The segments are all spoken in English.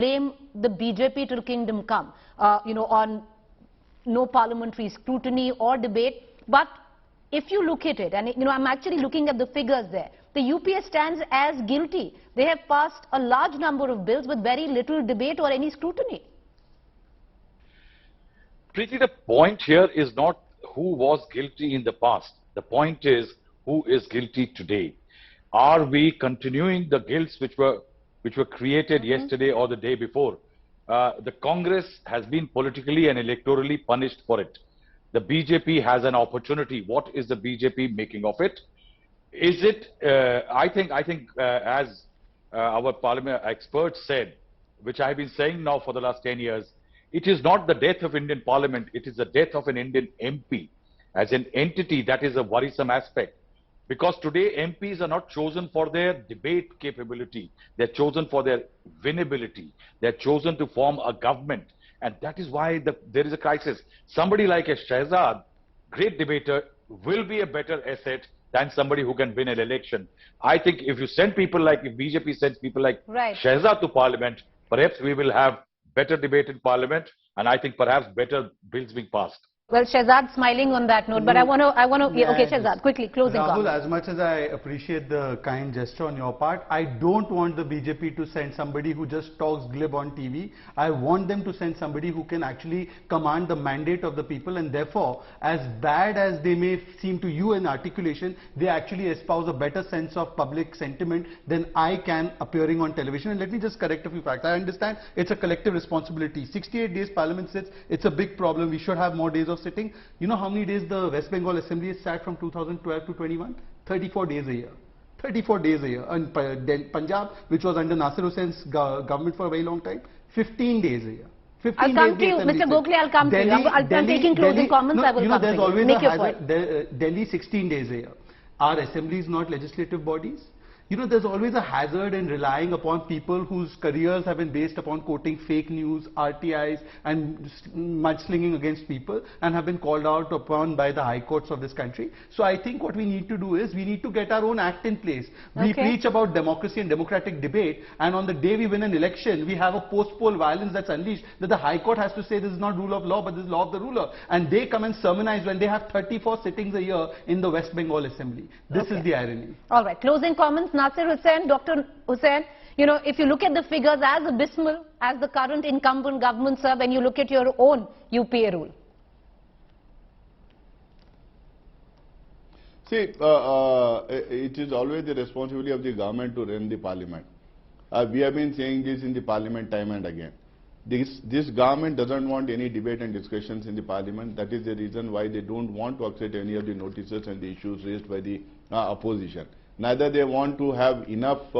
blame the BJP till kingdom come, on no parliamentary scrutiny or debate. But if you look at it, and I'm actually looking at the figures there, the UPA stands as guilty. They have passed a large number of bills with very little debate or any scrutiny. Preeti, the point here is not who was guilty in the past. The point is who is guilty today. Are we continuing the guilts which were created yesterday or the day before? The Congress has been politically and electorally punished for it. The BJP has an opportunity. What is the BJP making of it? Is it, I think as our parliament experts said, which I have been saying now for the last 10 years, it is not the death of Indian Parliament, it is the death of an Indian MP. As an entity, that is a worrisome aspect. Because today MPs are not chosen for their debate capability, they're chosen for their winnability, they're chosen to form a government. And that is why there is a crisis. Somebody like a Shehzad, great debater, will be a better asset than somebody who can win an election. I think if you send people like, if BJP sends people like Shehzad to Parliament, perhaps we will have better debate in Parliament, and I think perhaps better bills being passed. Well, Shehzad smiling on that note, but I want to, yeah, okay, Shehzad, quickly, closing Rahul, comments. as much as I appreciate the kind gesture on your part, I don't want the BJP to send somebody who just talks glib on TV. I want them to send somebody who can actually command the mandate of the people, and therefore, as bad as they may seem to you in articulation, they actually espouse a better sense of public sentiment than I can appearing on television. And let me just correct a few facts. I understand it's a collective responsibility. 68 days Parliament sits, it's a big problem. We should have more days of sitting. You know how many days the West Bengal Assembly has sat from 2012 to 21? 34 days a year. 34 days a year. And Punjab, which was under Nasir Hussain's government for a very long time, 15 days a year. I'll come to you, Mr. Gokhale, I'll come to you. I'm taking closing comments, I will come to you. Make your point. Delhi 16 days a year. Are assemblies not legislative bodies? You know, there's always a hazard in relying upon people whose careers have been based upon quoting fake news, RTIs, and mudslinging against people, and have been called out upon by the high courts of this country. So I think what we need to do is we need to get our own act in place. We preach about democracy and democratic debate, and on the day we win an election, we have a post-poll violence that's unleashed, that the high court has to say this is not rule of law, but this is law of the ruler. And they come and sermonize when they have 34 sittings a year in the West Bengal Assembly. This is the irony. All right, closing comments. Nasir Hussain, Dr. Hussain, if you look at the figures as abysmal as the current incumbent governments are when you look at your own UPA rule. See, it is always the responsibility of the government to run the Parliament. We have been saying this in the Parliament time and again. This government doesn't want any debate and discussions in the Parliament. That is the reason why they don't want to accept any of the notices and the issues raised by the opposition. Neither they want to have enough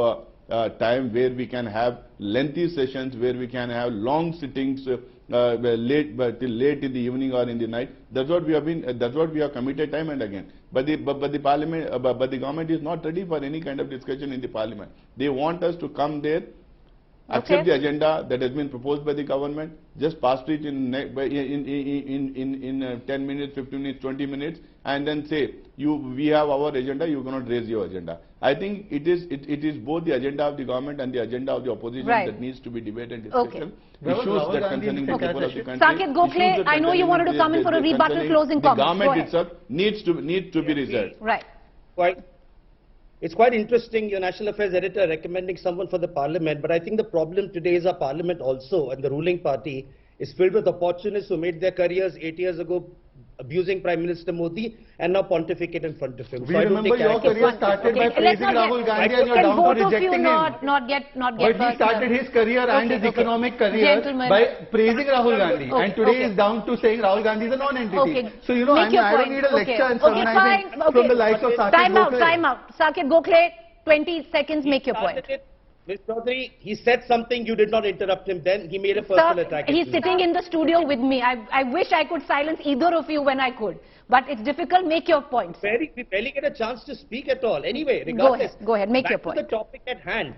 time where we can have lengthy sessions, where we can have long sittings till late in the evening or in the night. That's what we have been. That's what we have committed time and again. But the government is not ready for any kind of discussion in the Parliament. They want us to come there, accept the agenda that has been proposed by the government, just pass it in 10 minutes, 15 minutes, 20 minutes, and then say, we have our agenda, you cannot raise your agenda. I think it is both the agenda of the government and the agenda of the opposition that needs to be debated and discussion. Issues that concerning the people of the country. Saket Gokhale, I know you wanted to come in for a rebuttal, closing comments. The government itself needs to be resolved. Right. It's quite interesting, your National Affairs editor recommending someone for the Parliament, but I think the problem today is our Parliament also, and the ruling party is filled with opportunists who made their careers 8 years ago abusing Prime Minister Modi and now pontificate in front of him. We remember your career started by praising Rahul Gandhi and you're down to rejecting him. Not get But he started his career and his economic career by praising Rahul Gandhi, and today is down to saying Rahul Gandhi is a non-entity. So I don't need a lecture and sermonizing from the likes of Saket Gokhale. Time out. Saket Gokhale, 20 seconds, make your point. Mr. Chaudhary, he said something, you did not interrupt him then, he made a personal attack. He's sitting in the studio with me. I wish I could silence either of you when I could. But it's difficult, make your point. We barely get a chance to speak at all. Anyway, regardless. Go ahead, make your point. Back to the topic at hand.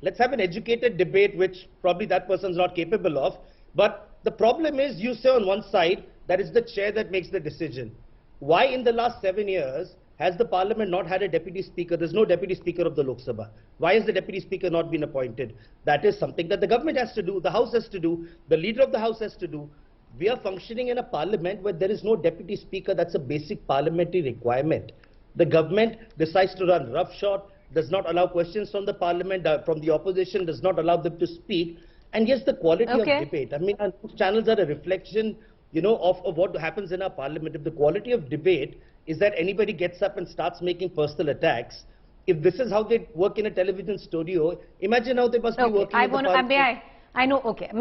Let's have an educated debate, which probably that person's not capable of. But the problem is, you say on one side, that it's the chair that makes the decision. Why in the last 7 years has the parliament not had a deputy speaker? There's no deputy speaker of the Lok Sabha. Why has the deputy speaker not been appointed? That is something that the government has to do, the house has to do, the leader of the house has to do. We are functioning in a parliament where there is no deputy speaker. That's a basic parliamentary requirement. The government decides to run roughshod, does not allow questions from the parliament, from the opposition, does not allow them to speak. And yes, the quality of debate. I mean, our news channels are a reflection, you know, of what happens in our parliament. If the quality of debate is that anybody gets up and starts making personal attacks, if this is how they work in a television studio, imagine how they must be working in the parliament. I know, okay.